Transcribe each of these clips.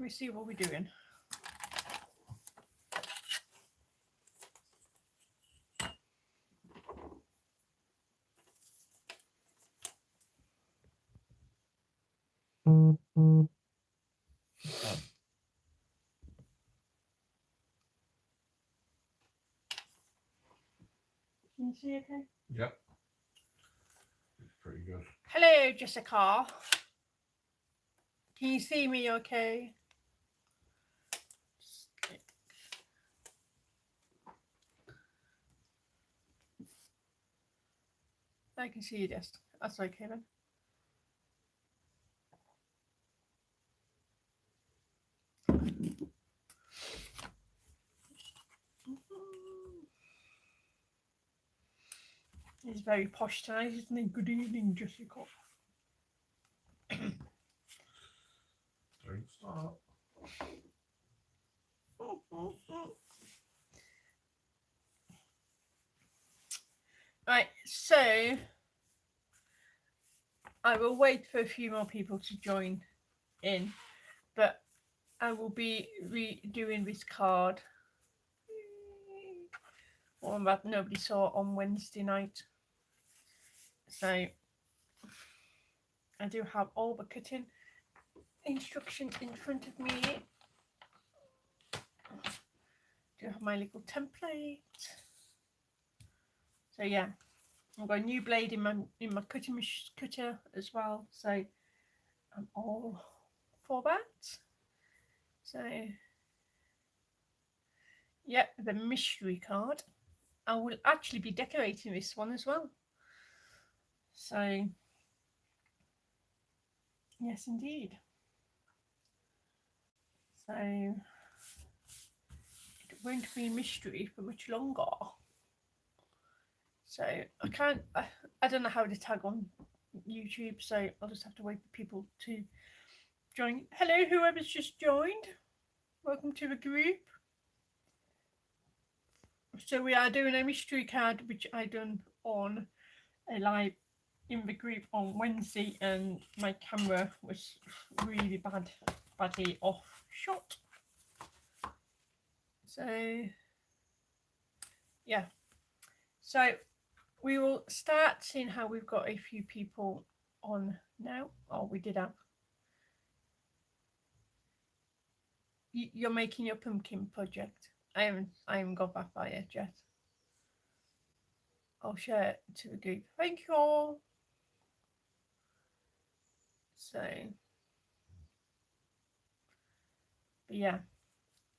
me see what we're doing. Can you see okay? Yep. It's pretty good. Hello, Jessica. Can you see me okay? I can see you, Jess. That's okay then. It's very posh tonight, isn't it? Good evening, Jessica. Don't start. Right, so I will wait for a few more people to join in, but I will be redoing this card. One that nobody saw on Wednesday night. So I do have all the cutting instructions in front of me. Do have my little template. So yeah, I've got a new blade in my cutting cutter as well. So I'm all for that. So yeah, the mystery card. I will actually be decorating this one as well. So yes, indeed. So it won't be a mystery for much longer. So I don't know how to tag on YouTube, so I'll just have to wait for people to join. Hello, whoever's just joined. Welcome to the group. So we are doing a mystery card, which I done on a live in the group on Wednesday, and my camera was really badly off shot. So yeah, so we will start seeing how we've got a few people on now. Oh, we did have. You're making your pumpkin project. I haven't got that far yet, Jess. I'll share it to the group. Thank you all. So, but yeah.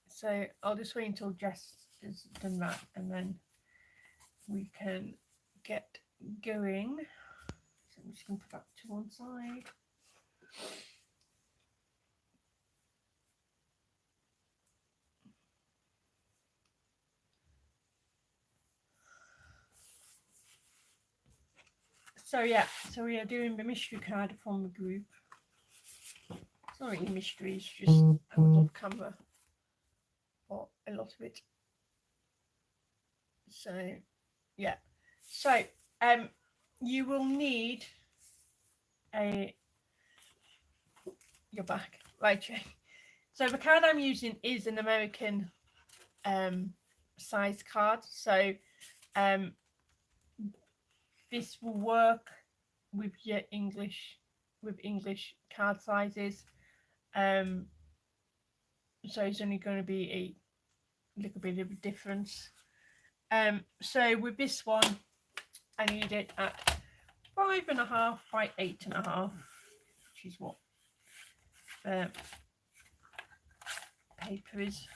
So I'll just wait until Jess has done that, and then we can get going. So I'm just going to put that to one side. So yeah, so we are doing the mystery card from the group. It's not really mystery, it's just out of camera for a lot of it. So yeah, so you will need your back, right? So the card I'm using is an American size card, so this will work with your English card sizes. So it's only going to be a little bit of a difference. So with this one, I need it at 5.5 by 8.5, which is what paper is,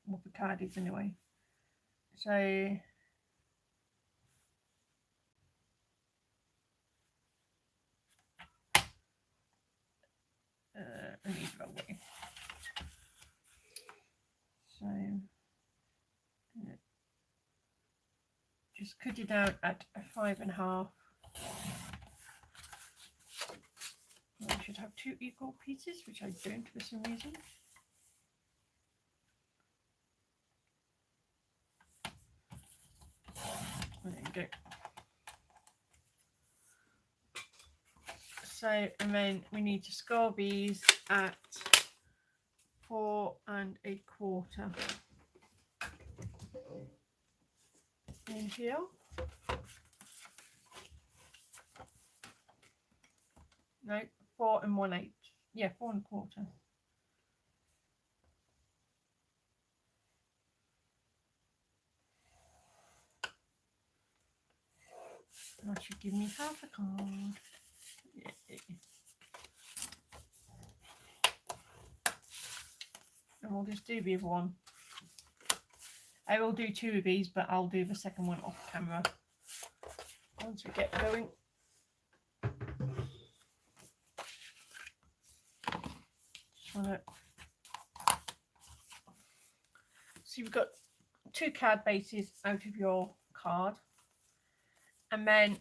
what the card is anyway. So I need that way. So just cut it out at a 5.5. I should have 2 equal pieces, which I don't for some reason. There you go. So, and then we need to score these at 4¼ in here. No, 4 1/8. Yeah, 4¼ That should give me half a card. Yeah. And we'll just do the other one. I will do 2 of these, but I'll do the second one off camera once we get going. Just want to. So you've got 2 card bases out of your card, and then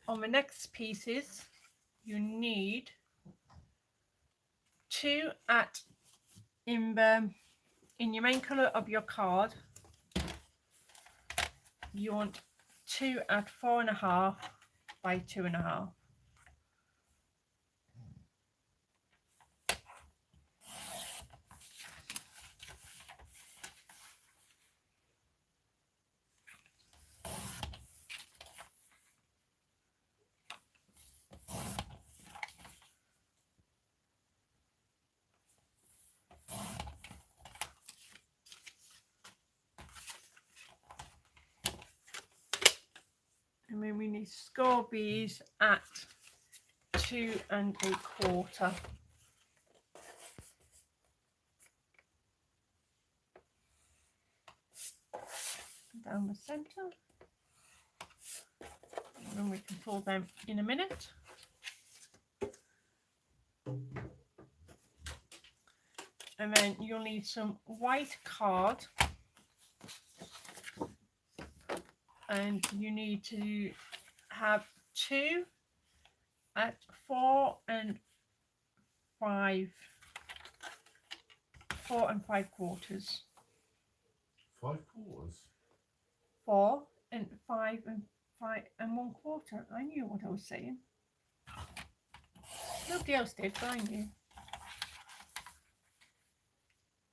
on the next pieces you need 2 in your main colour of your card. You want 2 at 4½ by 2½. And then we need to score these at 2¼ down the centre, and then we can pull them in a minute. And then you'll need some white card, and you need to have 2 at 4 5/4. 4 5/4. 5 quarters. 4 5 1/4. I knew what I was saying. Nobody else did, but I knew.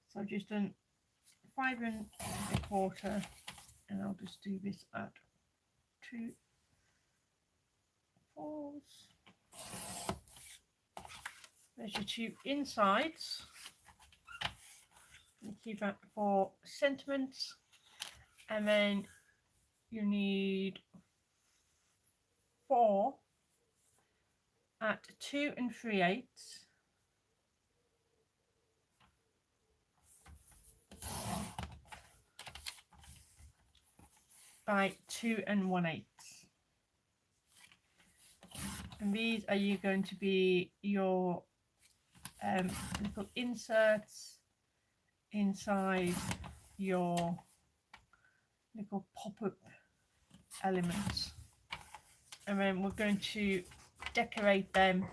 So I've just done 5 1/4, and I'll just do this at 2 4s. There's your 2 insides. And keep that for sentiments, and then you need 4 at 2 3/8 by 2 1/8. And these are you going to be your little inserts inside your little pop-up elements, and then we're going to decorate them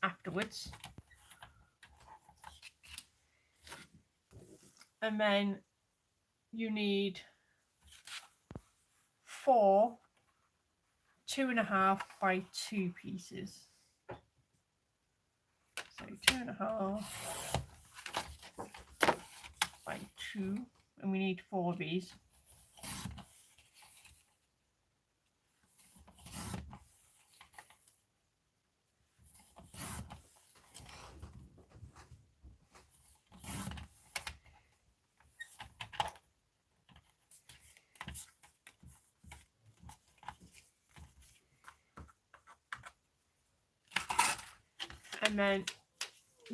afterwards. And then you need 4 2½ by 2 pieces. So 2½ by 2, and we need 4 of these. And then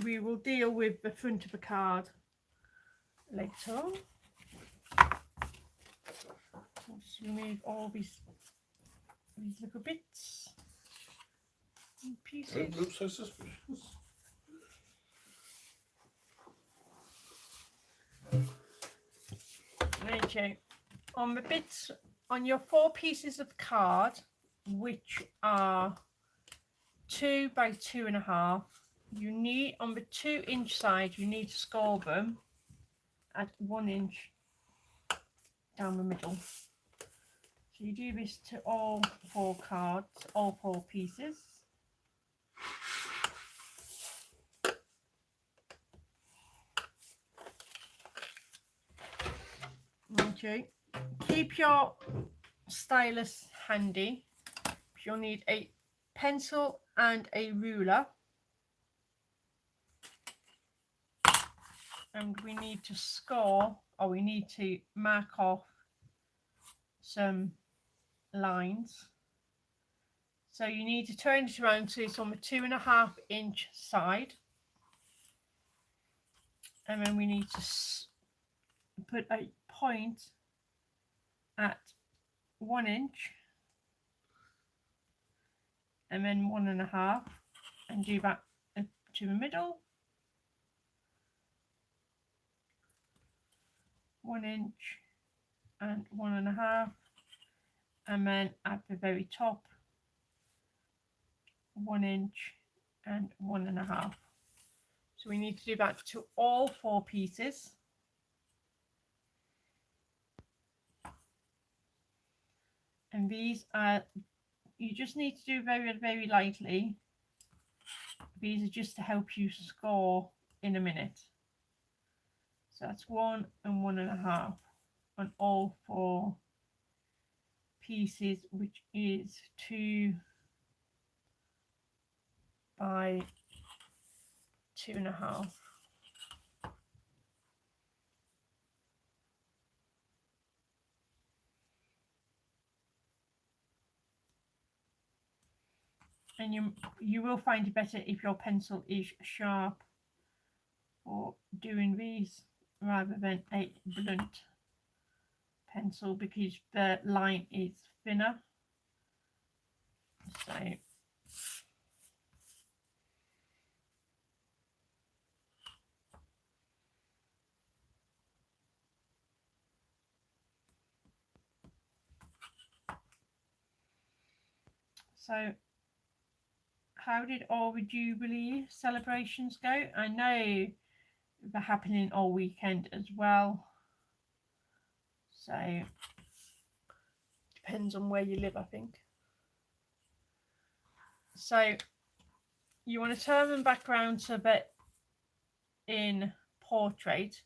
we will deal with the front of the card later on. I'll just remove all these little bits and pieces. Don't look so suspicious. Okay, on the bits, on your 4 pieces of card, which are 2 by 2½, you need, on the 2-inch side, you need to score them at 1 inch down the middle. So you do this to all 4 cards, all 4 pieces. show you. Keep your stylus handy. You'll need a pencil and a ruler. And we need to score, or we need to mark off some lines. So you need to turn it around to it's on the 2.5 inch side. And then we need to put a point at 1 inch. And then 1.5, and do that to the middle. 1 inch and 1.5, and then at the very top 1 inch and 1.5. So we need to do that to all 4 pieces. And these are, you just need to do very, very lightly. These are just to help you score in a minute. So that's 1 and 1.5 on all 4 pieces, which is 2 by 2.5. And you will find it better if your pencil is sharp for doing these rather than a blunt pencil, because the line is thinner. So how did all the Jubilee celebrations go? I know they're happening all weekend as well. So depends on where you live, I think. So you want to turn them back around to a bit in portrait.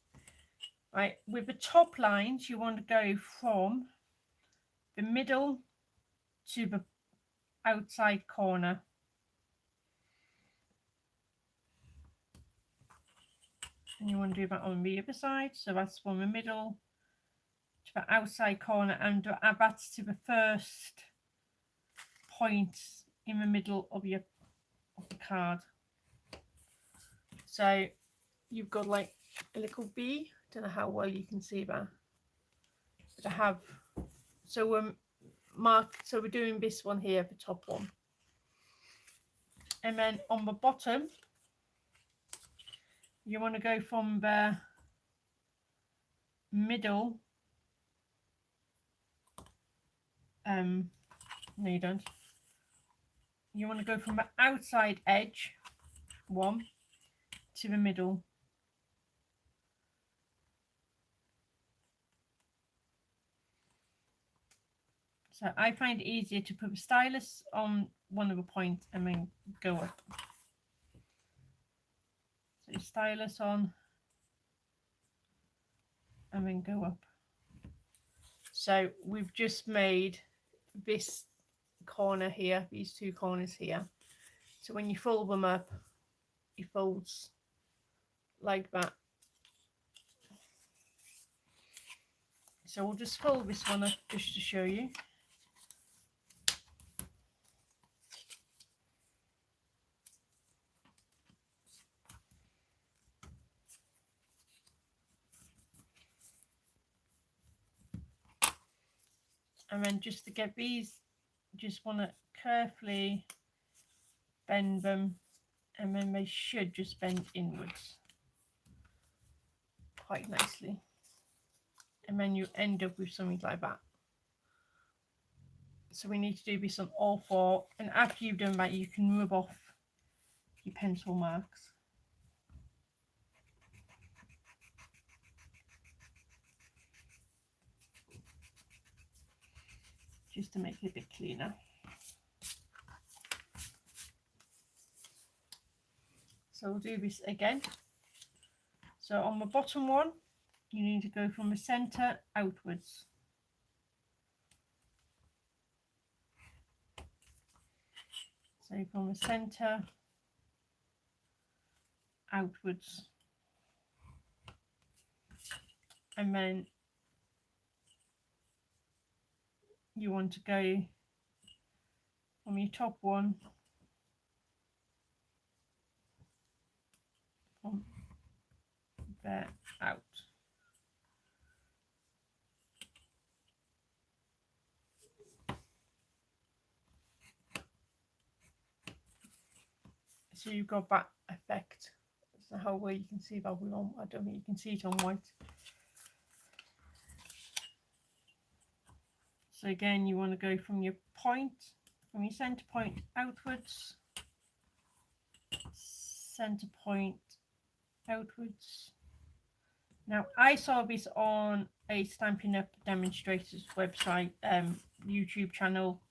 Right, with the top lines, you want to go from the middle to the outside corner. And you want to do that on the other side. So that's from the middle to the outside corner, and that's to the first point in the middle of the card. So you've got like a little B. Don't know how well you can see that. But I have. So we're doing this one here, the top one, and then on the bottom you want to go from the middle. No, you don't. You want to go from the outside edge one to the middle. So I find it easier to put the stylus on one of the points and then go up. So stylus on and then go up. So we've just made this corner here, these 2 corners here. So when you fold them up, it folds like that. So we'll just fold this one up just to show you. And then just to get these, just want to carefully bend them, and then they should just bend inwards quite nicely. And then you end up with something like that. So we need to do this on all 4, and after you've done that, you can rub off your pencil marks. Just to make it a bit cleaner. So we'll do this again. So on the bottom one, you need to go from the center outwards. So from the center outwards, and then you want to go from your top one from there out. So you've got that effect. That's the whole way you can see that on. I don't think you can see it on white. So again, you want to go from your point, from your center point outwards, center point outwards. Now, I saw this on a Stampin' Up! Demonstrators website, YouTube channel.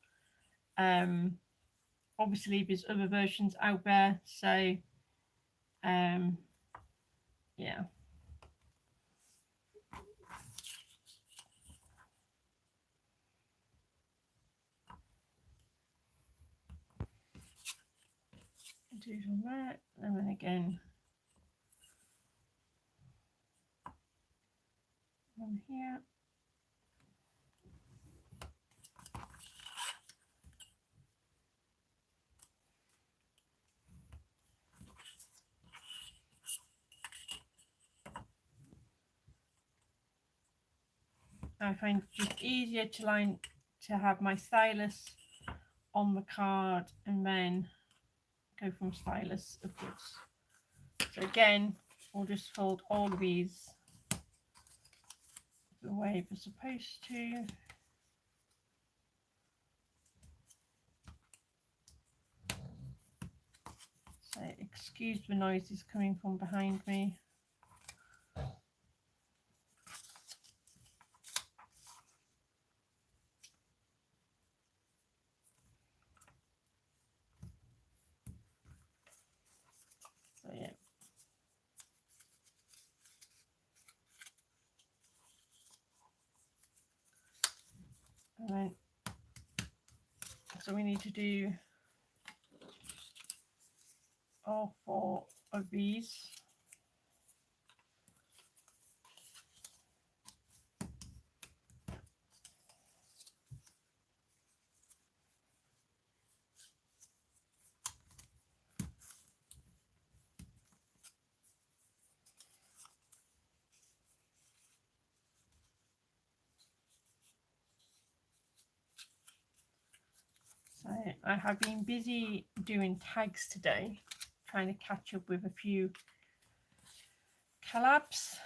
Obviously, there's other versions out there, so yeah. Do from that, and then again from here. I find it just easier to have my stylus on the card and then go from stylus upwards. So again, we'll just fold all of these the way we're supposed to. So excuse the noises coming from behind me. So yeah. And then, so we need to do all 4 of these. So I have been busy doing tags today, trying to catch up with a few collabs.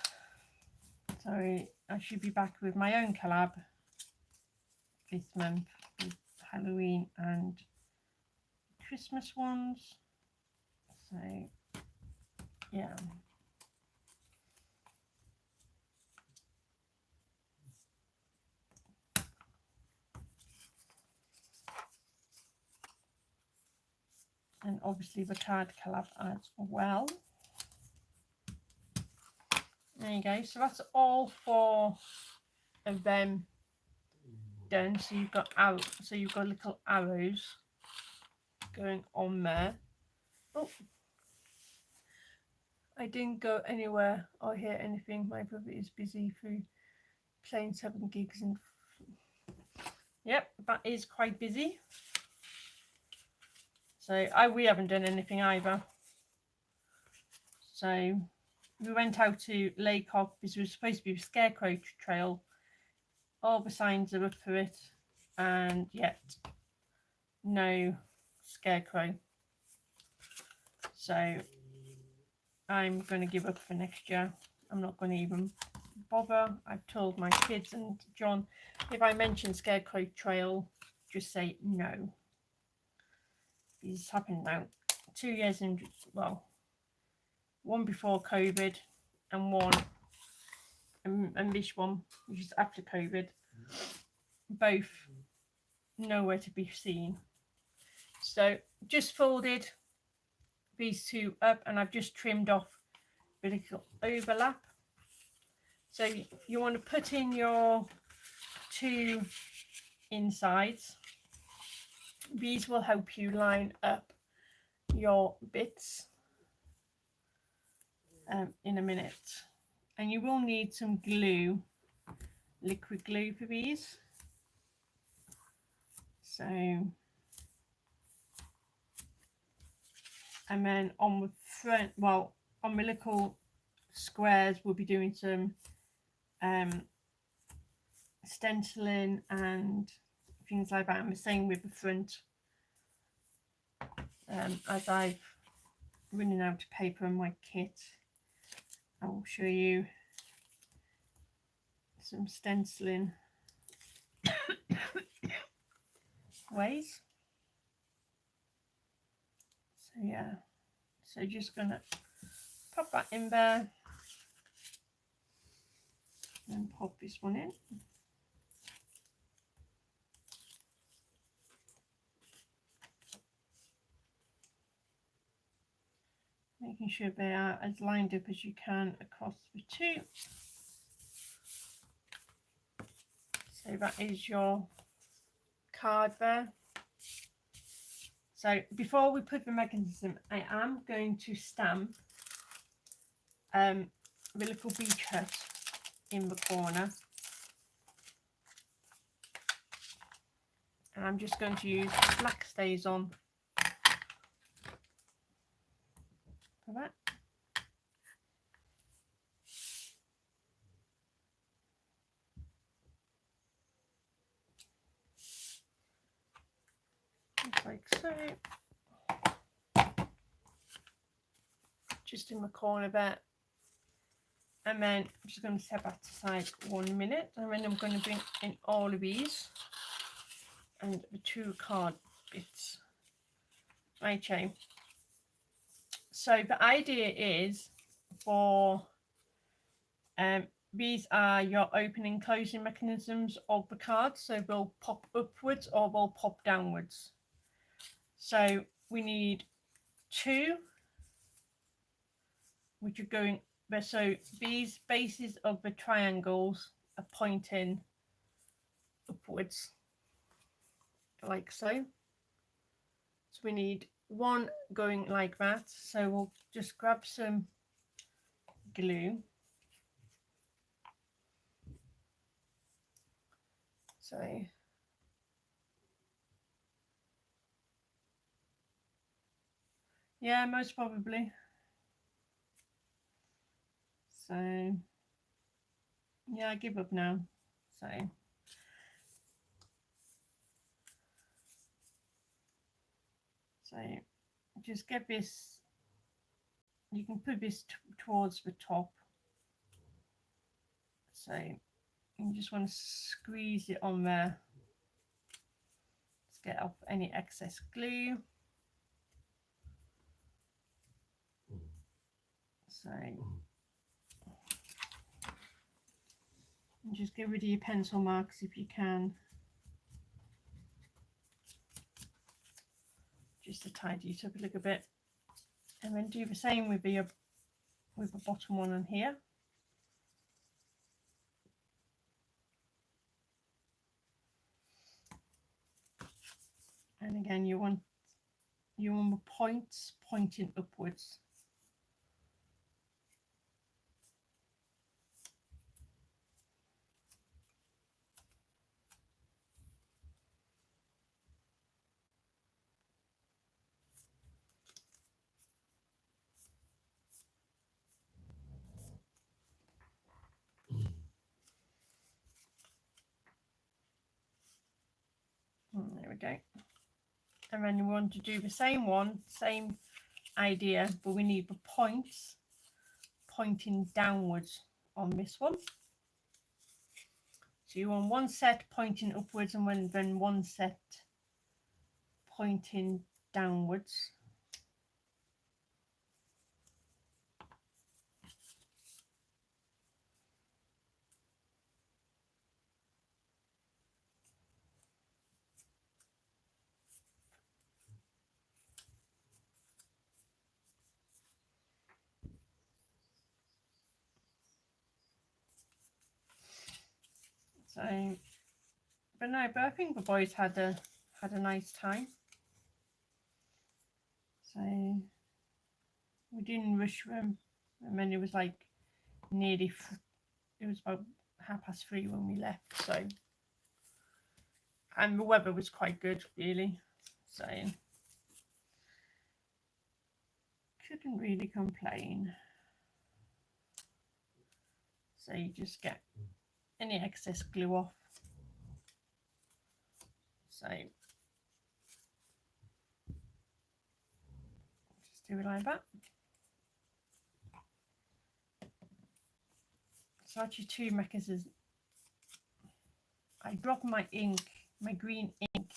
So I should be back with my own collab this month with Halloween and Christmas ones. So yeah. And obviously the card collab as well. There you go. So that's all 4 of them done. So you've got little arrows going on there. Oh, I didn't go anywhere or hear anything. My brother is busy through playing 7 gigs and yep, that is quite busy. So we haven't done anything either. So we went out to Laycock. This was supposed to be a Scarecrow trail. All the signs are up for it, and yet no Scarecrow. So I'm going to give up for next year. I'm not going to even bother. I've told my kids and John, if I mention Scarecrow trail, just say no. It's happened now 2 years in, well, one before COVID and one and this one, which is after COVID, both nowhere to be seen. So just folded these 2 up, and I've just trimmed off the little overlap. So you want to put in your 2 insides. These will help you line up your bits in a minute. And you will need some glue, liquid glue for these. So, and then on the front, well, on the little squares, we'll be doing some stenciling and things like that. I'm the same with the front. As I've running out of paper in my kit, I will show you some stenciling ways. So yeah, so just gonna pop that in there and pop this one in. Making sure they are as lined up as you can across the 2. So that is your card there. So before we put the mechanism, I am going to stamp the little beach hut in the corner. And I'm just going to use black StazOn for that. Just like so. Just in the corner there. And then I'm just going to set that aside 1 minute. And then I'm going to bring in all of these and the 2 card bits. Okay. So the idea is for these are your opening and closing mechanisms of the cards. So they'll pop upwards or they'll pop downwards. So we need 2, which are going there. So these bases of the triangles are pointing upwards, like so. So we need 1 going like that. So we'll just grab some glue. So yeah, most probably. So yeah, I give up now. So just get this, you can put this towards the top. So you just want to squeeze it on there. Let's get off any excess glue. So and just get rid of your pencil marks if you can, just to tidy it up a little bit. And then do the same with the bottom one on here. And again, you want the points pointing upwards. There we go. And then you want to do the same one, same idea, but we need the points pointing downwards on this one. So you want 1 set pointing upwards and then 1 set pointing downwards. So, but no, but I think the boys had a nice time. So we didn't rush them, and then it was like nearly. It was about 3:30 when we left. So, and the weather was quite good, really. So couldn't really complain. So you just get any excess glue off. So just do it like that. So actually 2 mechanisms. I drop my ink, my green ink.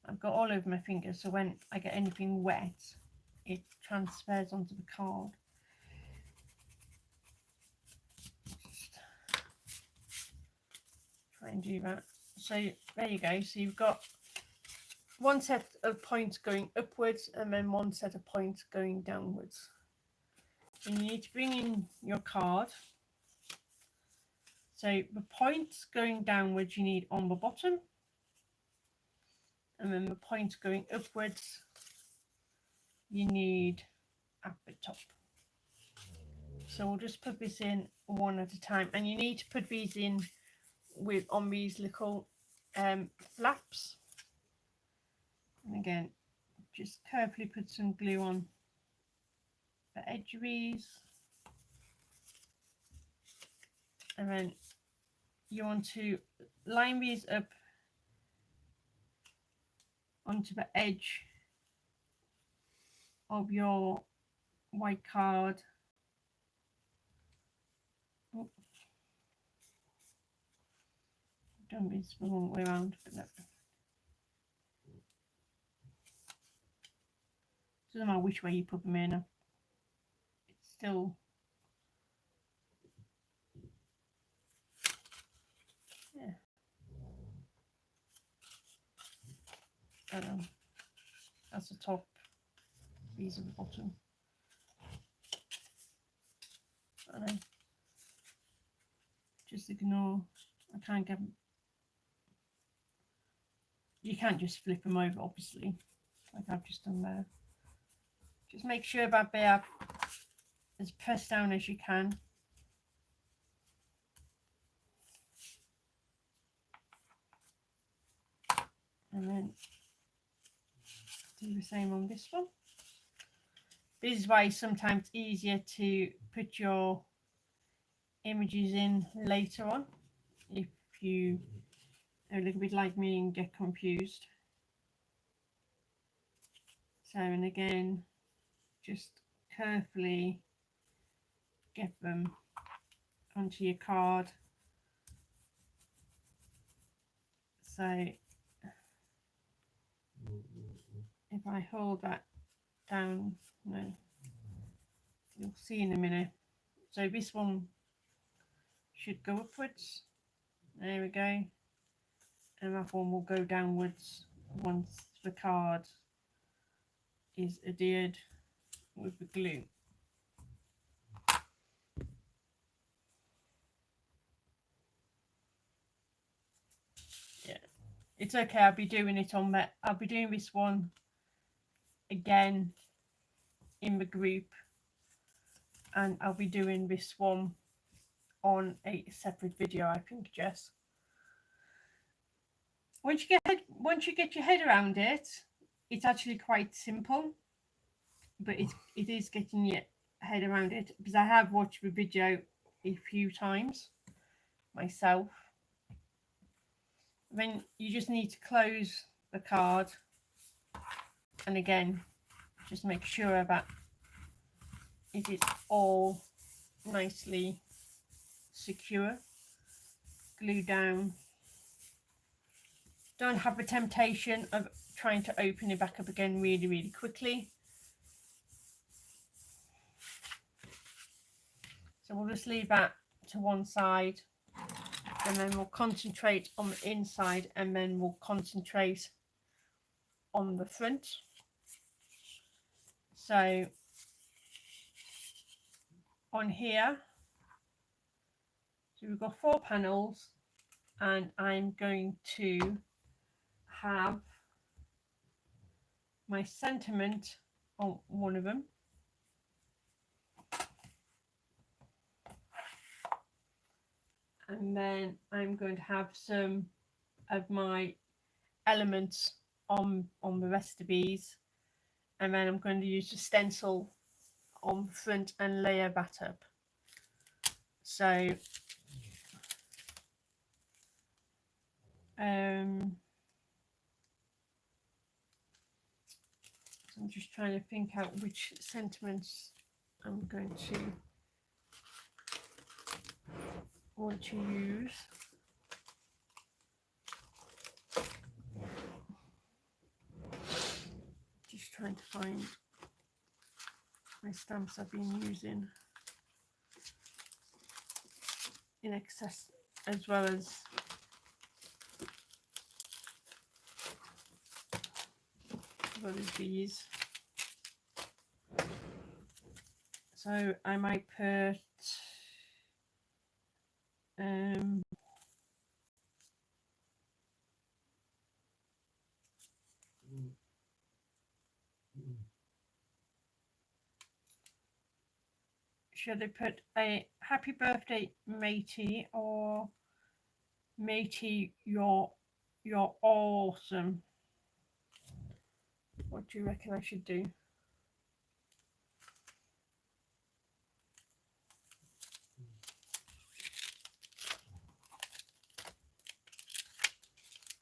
I've got all over my fingers, so when I get anything wet, it transfers onto the card. Just try and do that. So there you go. So you've got one set of points going upwards and then one set of points going downwards. And you need to bring in your card. So the points going downwards you need on the bottom, and then the points going upwards you need at the top. So we'll just put this in one at a time, and you need to put these in on these little flaps. And again, just carefully put some glue on the edge of these, and then you want to line these up onto the edge of your white card. Oh, done this the wrong way around, but no. Doesn't matter which way you put them in, it's still that's the top, these are the bottom. I know. Just ignore, I can't get them. You can't just flip them over, obviously, like I've just done there. Just make sure that they are as pressed down as you can. And then do the same on this one. This is why it's sometimes easier to put your images in later on if you are a little bit like me and get confused. So, and again, just carefully get them onto your card. So if I hold that down, no, you'll see in a minute. So this one should go upwards. There we go. And that one will go downwards once the card is adhered with the glue. Yeah, it's okay. I'll be doing it on that. I'll be doing this one again in the group, and I'll be doing this one on a separate video, I think, Jess. Once you get your head around it, it's actually quite simple, but it is getting your head around it, because I have watched the video a few times myself. Then you just need to close the card, and again, just make sure that it is all nicely secure, glued down. Don't have the temptation of trying to open it back up again really quickly. So we'll just leave that to one side, and then we'll concentrate on the inside, and then we'll concentrate on the front. So on here, so we've got 4 panels, and I'm going to have my sentiment on one of them. And then I'm going to have some of my elements on the rest of these. And then I'm going to use the stencil on the front and layer that up. So I'm just trying to think out which sentiments I'm going to want to use. Just trying to find my stamps I've been using in excess, as well as these. So I might put should I put a happy birthday matey, or matey, you're awesome? What do you reckon I should do?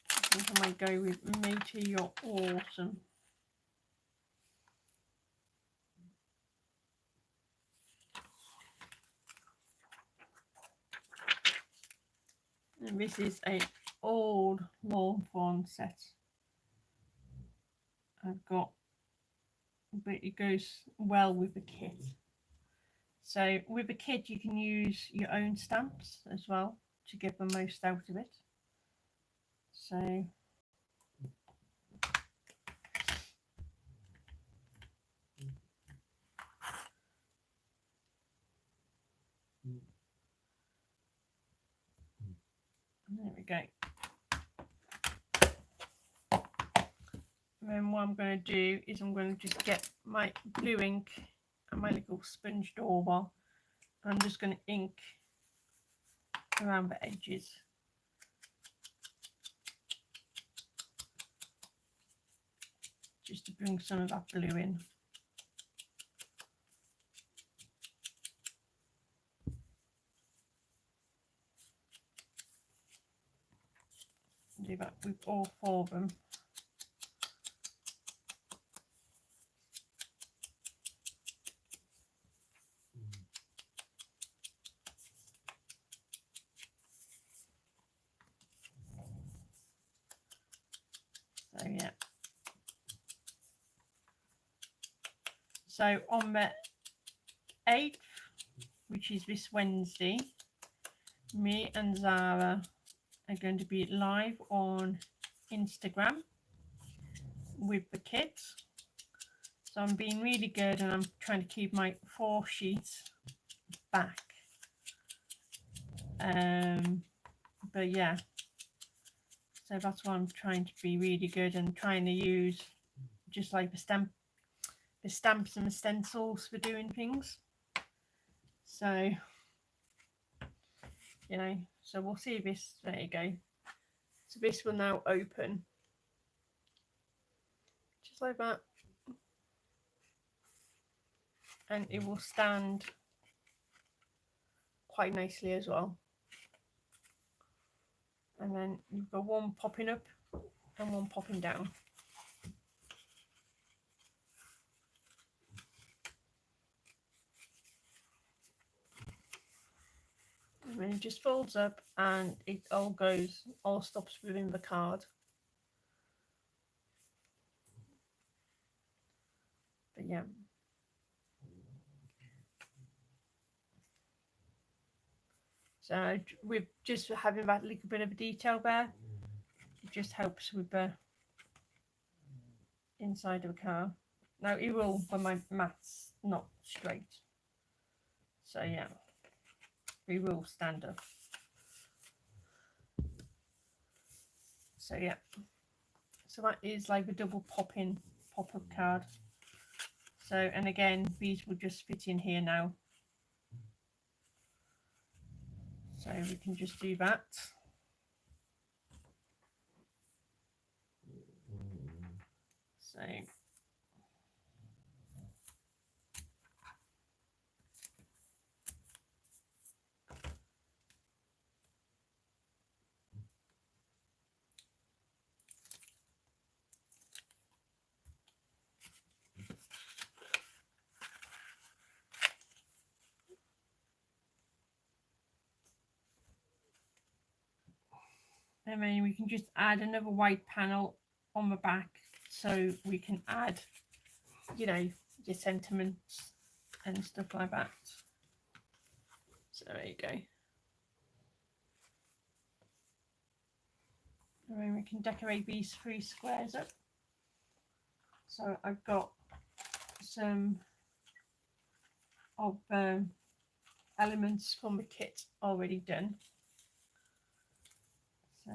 I think I might go with matey, you're awesome. And this is a old Lawnfawn set I've got, but it goes well with the kit. So with the kit you can use your own stamps as well to get the most out of it. So there we go. And then what I'm going to do is I'm going to just get my blue ink and my little sponge dauber. I'm just going to ink around the edges. Just to bring some of that blue in. Do that with all four of them. So yeah. So on the 8th, which is this Wednesday, me and Zara are going to be live on Instagram with the kids. So I'm being really good, and I'm trying to keep my 4 sheets back. But yeah, so that's why I'm trying to be really good and trying to use just like the stamps and the stencils for doing things. So you know, so we'll see this. There you go. So this will now open just like that, and it will stand quite nicely as well. And then you've got one popping up and one popping down. And then it just folds up and it all stops within the card. But yeah. So with just having that little bit of detail there, it just helps with the inside of a car. Now it will when my mat's not straight. So yeah, we will stand up. So yeah, so that is like a double pop-up card. So, and again, these will just fit in here now. So we can just do that. So and then we can just add another white panel on the back, so we can add, you know, your sentiments and stuff like that. So there you go. And then we can decorate these 3 squares up. So I've got some of elements from the kit already done. So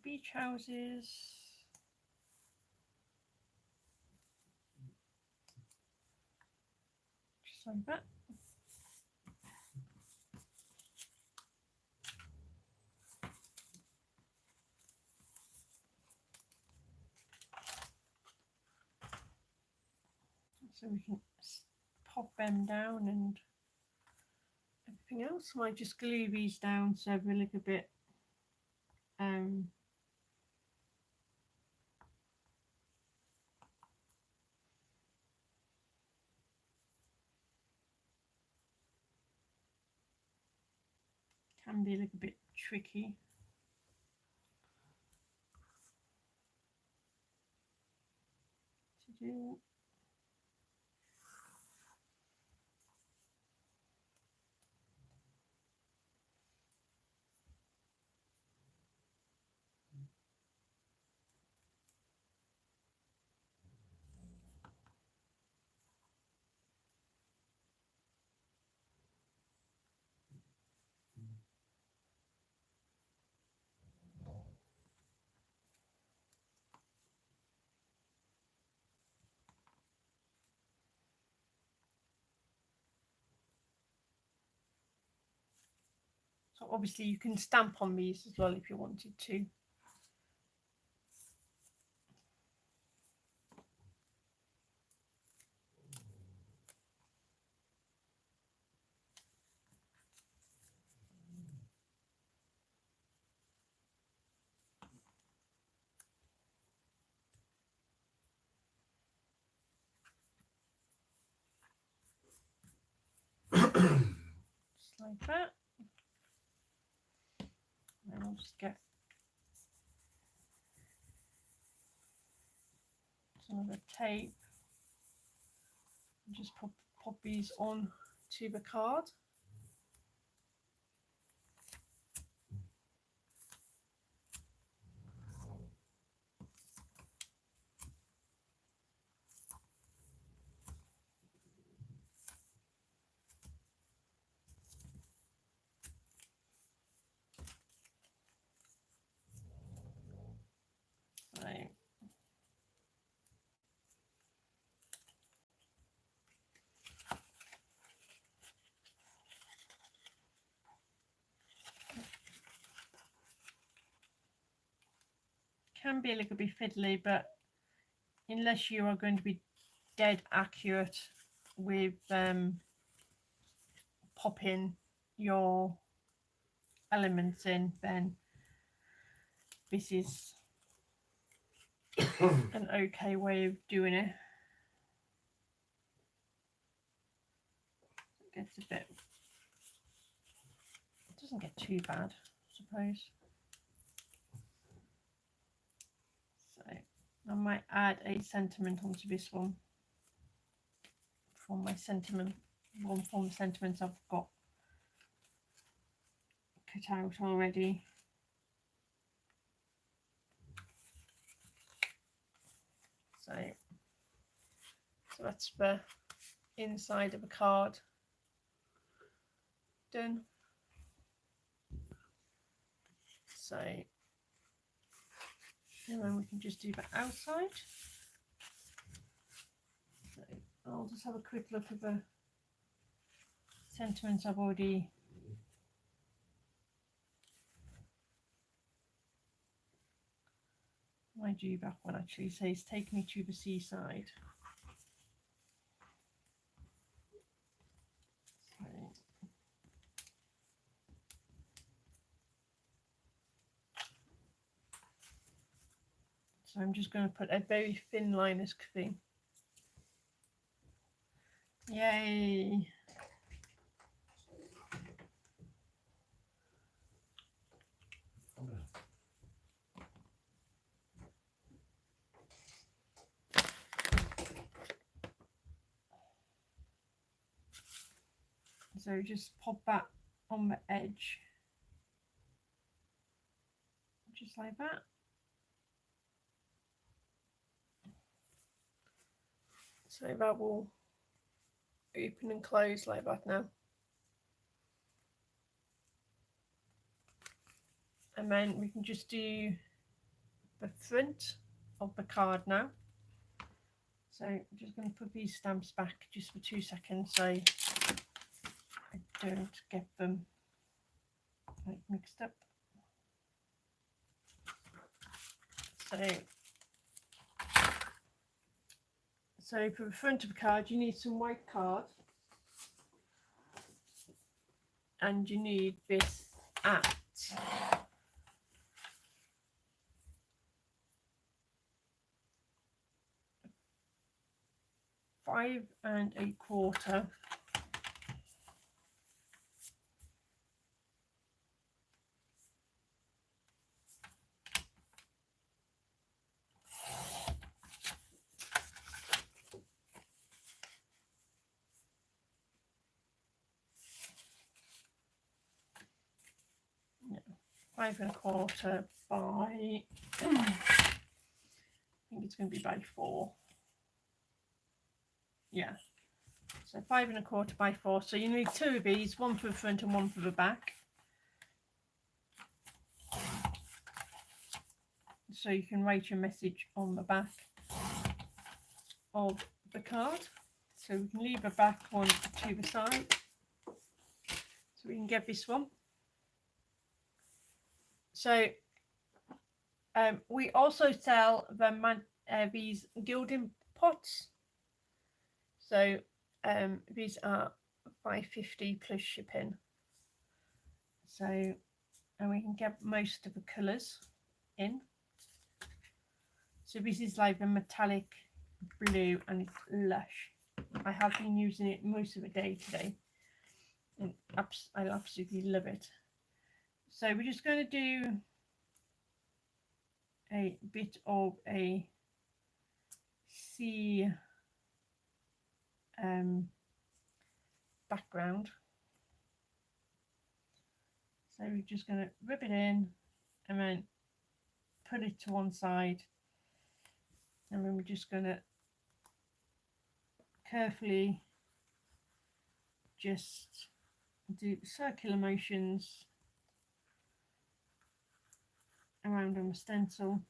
beach houses. Just like that. So we can pop them down, and everything else. Might just glue these down so they look a bit can be a little bit tricky. To do. So obviously you can stamp on these as well if you wanted to. Just like that. And I'll just get some of the tape and just pop these on to the card. So can be a little bit fiddly, but unless you are going to be dead accurate with popping your elements in, then this is an okay way of doing it. It gets a bit, it doesn't get too bad, I suppose. So I might add a sentiment onto this one from my sentiment, one from the sentiments I've got cut out already. So that's the inside of a card done. So, and then we can just do the outside. So I'll just have a quick look at the sentiments I've already my do back one actually says take me to the seaside. So I'm just going to put a very thin line as thing. Yay! So just pop that on the edge, just like that. So that will open and close like that now. And then we can just do the front of the card now. So I'm just going to put these stamps back just for 2 seconds so I don't get them like mixed up. So for the front of the card you need some white card and you need this at 5 1/4. Yeah, 5 1/4 by I think it's going to be by 4. Yeah, so 5 1/4 by 4. So you need 2 of these, one for the front and one for the back. So you can write your message on the back of the card. So we can leave the back one to the side. So we can get this one. So we also sell these gilding pots. So these are $5.50 plus shipping. So, and we can get most of the colours in. So this is like a metallic blue and it's lush. I have been using it most of the day today and I absolutely love it. So we're just going to do a bit of a sea background. So we're just going to rub it in and then put it to one side, and then we're just going to carefully just do circular motions around on the stencil.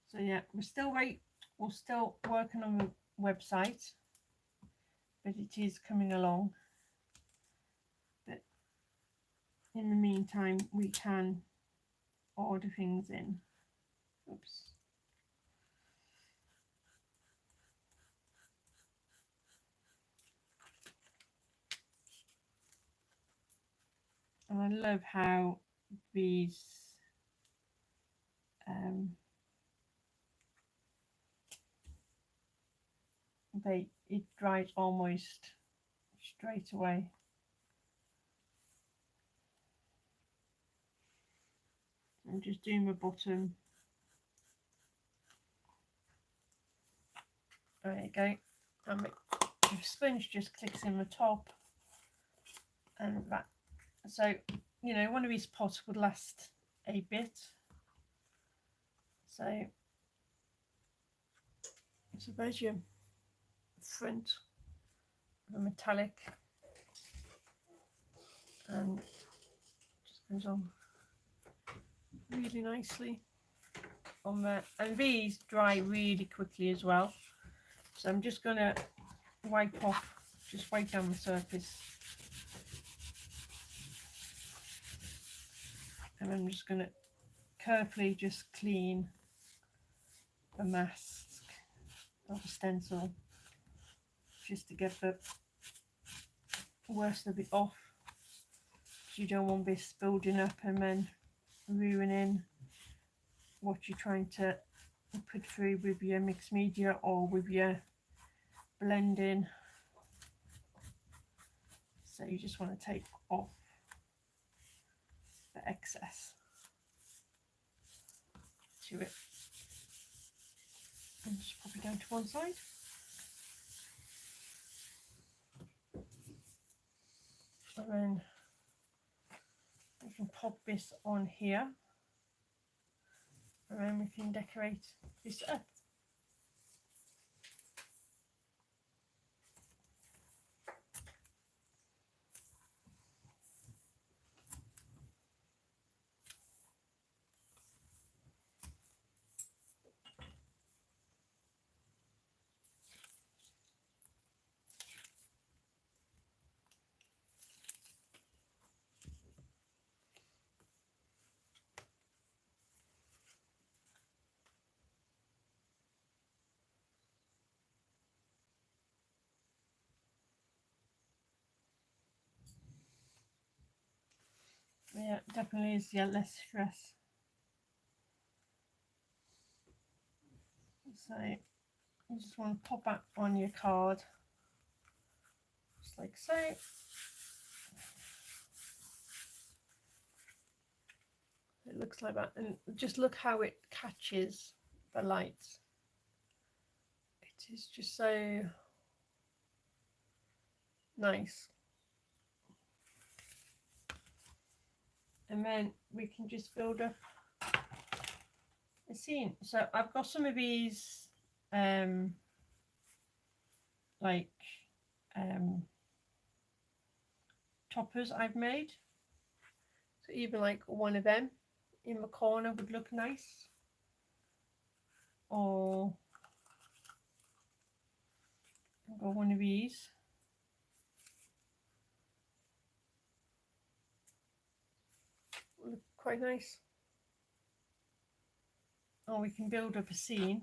So yeah, we're still working on the website, but it is coming along. But in the meantime, we can order things in. Oops. And I love how these they it dries almost straight away. I'm just doing my bottom. There you go. And the sponge just clicks in the top, and that. So, you know, one of these pots would last a bit. So there's your front, the metallic, and just goes on really nicely on there. And these dry really quickly as well. So I'm just going to wipe down the surface. And I'm just going to carefully just clean the mask of the stencil just to get the worst of it off. You don't want this building up and then ruining what you're trying to put through with your mixed media or with your blending. So you just want to take off the excess to it, and just pop it down to one side. And then we can pop this on here, and then we can decorate this up. Yeah, definitely is, yeah, less stress. So you just want to pop that on your card, just like so. It looks like that, and just look how it catches the light. It is just so nice. And then we can just build up a scene. So I've got some of these toppers I've made. So even like one of them in the corner would look nice. Or I've got one of these. Look quite nice. Or we can build up a scene.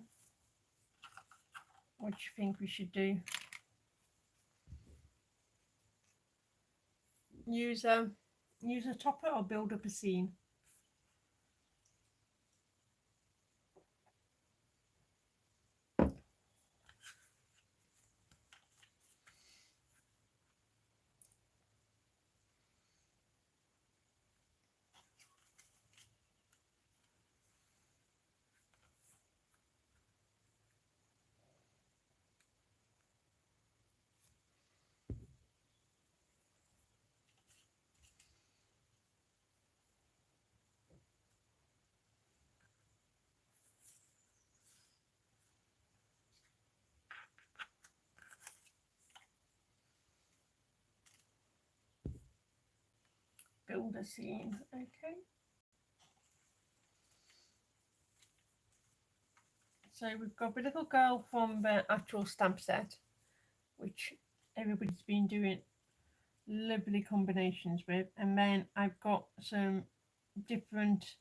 What do you think we should do? Use a topper or build up a scene? Build a scene, okay. So we've got a little girl from the actual stamp set, which everybody's been doing lovely combinations with, and then I've got some different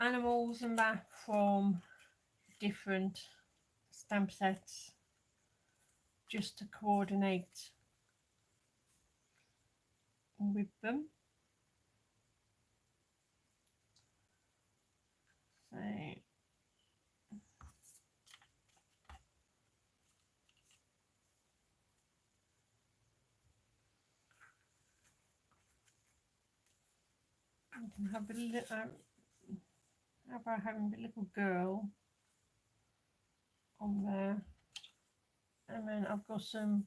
animals and that from different stamp sets just to coordinate with them. So You can have a little. How about having a little girl on there, and then I've got some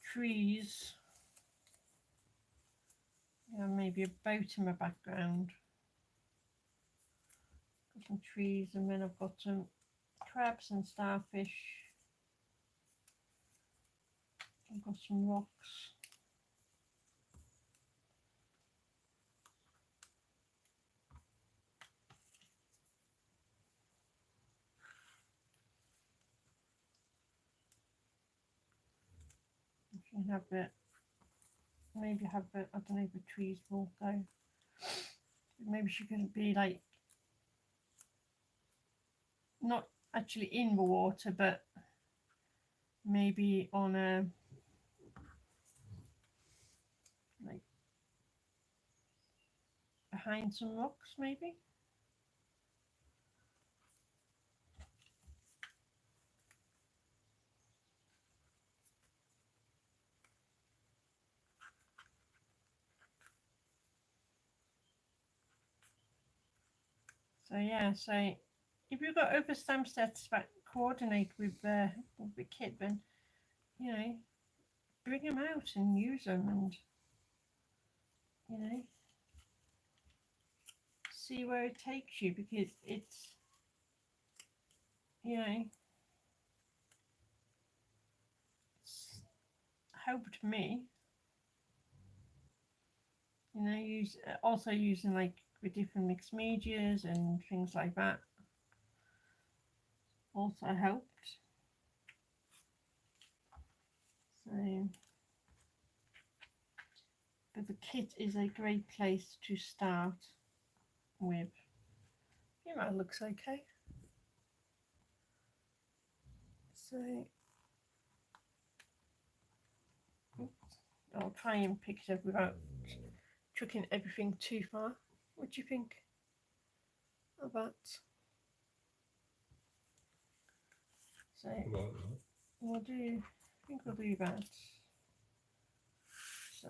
trees. Yeah, maybe a boat in my background. Got some trees, and then I've got some crabs and starfish. I've got some rocks. You can have it. Maybe have it. I don't know if the trees will go. Maybe she can be like not actually in the water, but maybe on a like behind some rocks, maybe. So yeah, so if you've got over stamp sets that coordinate with the kit, then you know, bring them out and use them, and you know, see where it takes you, because it's, you know, it's helped me. You know, also using like with different mixed medias and things like that also helped. So, but the kit is a great place to start with. You know, it looks okay. So, oops, I'll try and pick it up without chucking everything too far. What do you think of that? So we'll do, I think we'll do that. So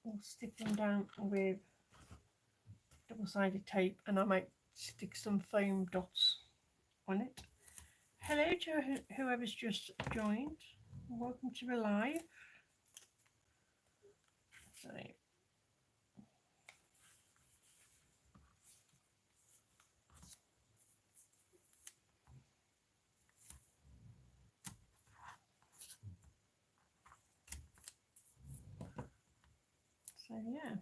we'll stick them down with double-sided tape, and I might stick some foam dots on it. Hello to whoever's just joined. Welcome to the live. So yeah.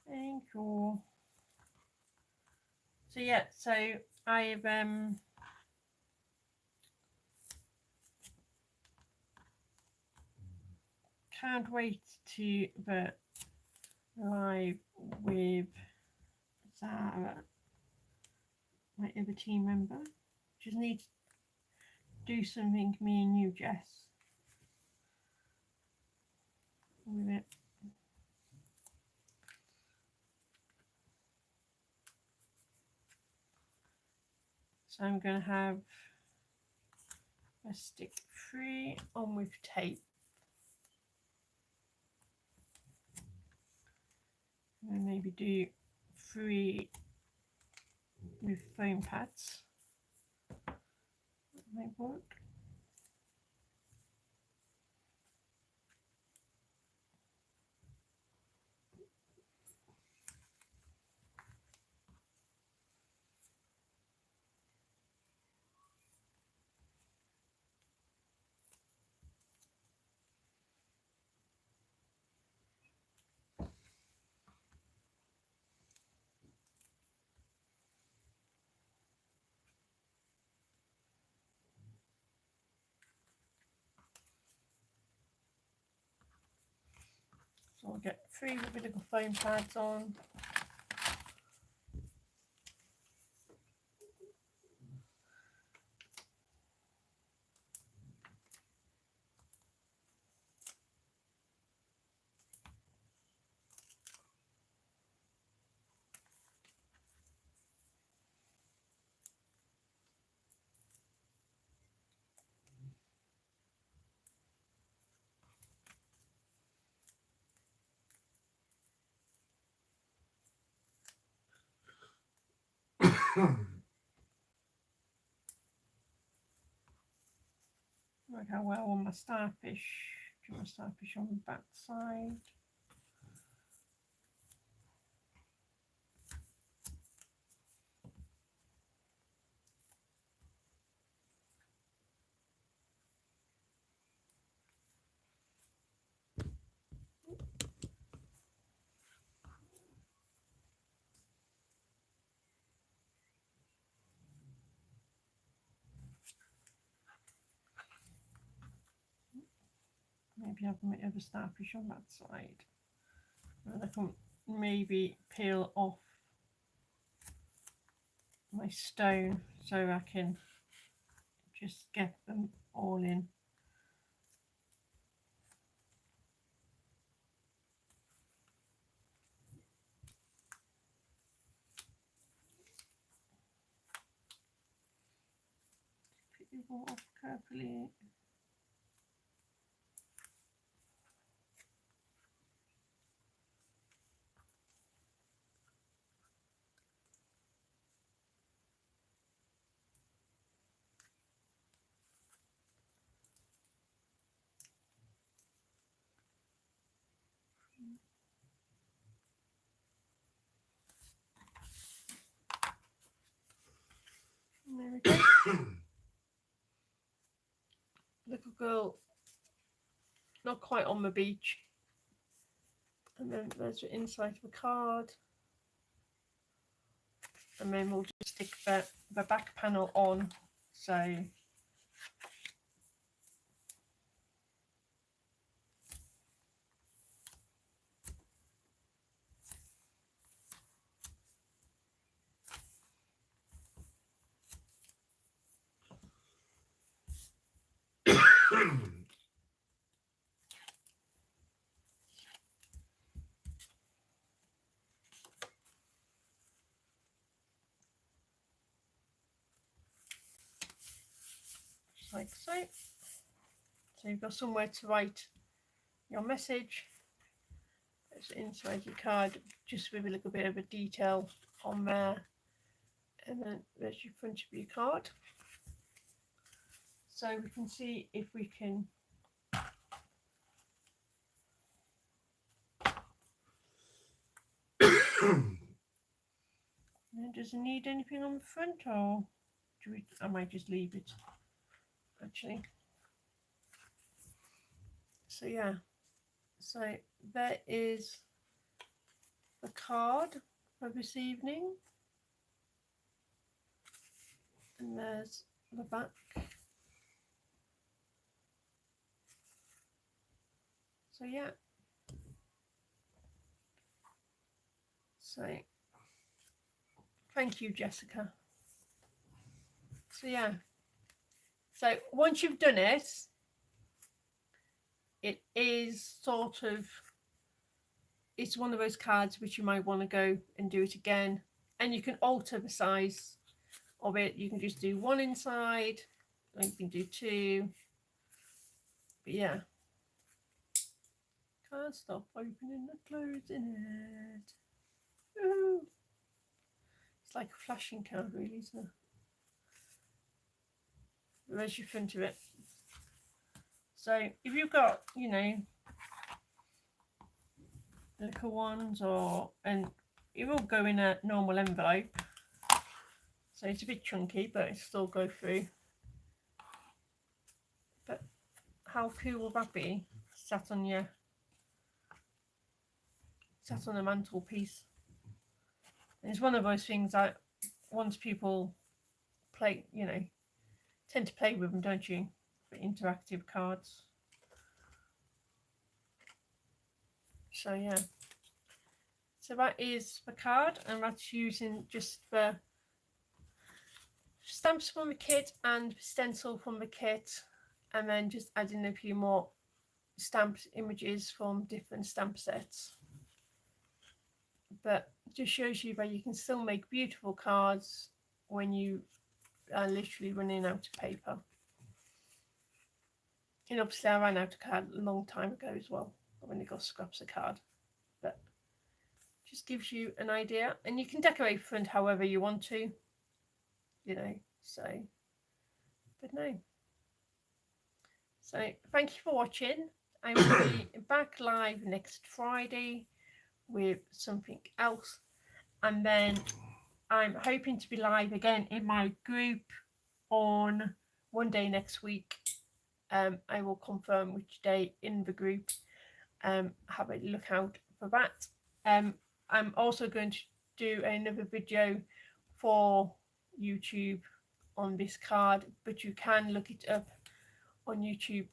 Thank you. So yeah, so I've can't wait to the live with Zara, my other team member. Just need to do something, me and you, Jess, with it. So I'm going to have a stick 3 on with tape. And maybe do 3 with foam pads. That might work. So I'll get 3 with the little foam pads on. Look how well on my starfish. Do my starfish on the back side. Maybe have my other starfish on that side. And I can maybe peel off my stone so I can just get them all in. Put it all off carefully. There we go. Little girl, not quite on the beach. And then there's the inside of the card. And then we'll just stick the back panel on. So just like so. So you've got somewhere to write your message. It's inside your card, just with a little bit of a detail on there. And then there's your front of your card. So we can see if we can does it need anything on the front, or do we, I might just leave it actually. So yeah, so there is the card for this evening, and there's the back. So yeah, so thank you, Jessica. So yeah, so once you've done it, it is sort of, it's one of those cards which you might want to go and do it again, and you can alter the size of it. You can just do one inside, or you can do two. But yeah, can't stop opening and closing it. Ooh. It's like a flashing card, really, isn't it? There's your front of it. So if you've got, you know, little ones, and it will go in a normal envelope, so it's a bit chunky, but it still go through. But how cool will that be? Sat on the mantelpiece. And it's one of those things that once people play, you know, tend to play with them, don't you? For interactive cards. So yeah, so that is the card, and that's using just the stamps from the kit and stencil from the kit, and then just adding a few more stamped images from different stamp sets. But it just shows you that you can still make beautiful cards when you are literally running out of paper. And obviously I ran out of card a long time ago as well. I've only got scraps of card, but just gives you an idea. And you can decorate front however you want to. you know. So, but no. So thank you for watching. I will be back live next Friday with something else, and then I'm hoping to be live again in my group on one day next week. I will confirm which day in the group. Have a look out for that. I'm also going to do another video for YouTube on this card, but you can look it up on YouTube.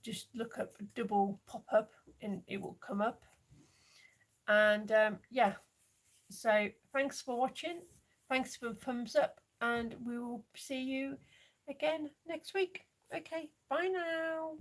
Just look up double pop up and it will come up. And yeah, so thanks for watching. Thanks for the thumbs up, and we will see you again next week. Okay, bye now.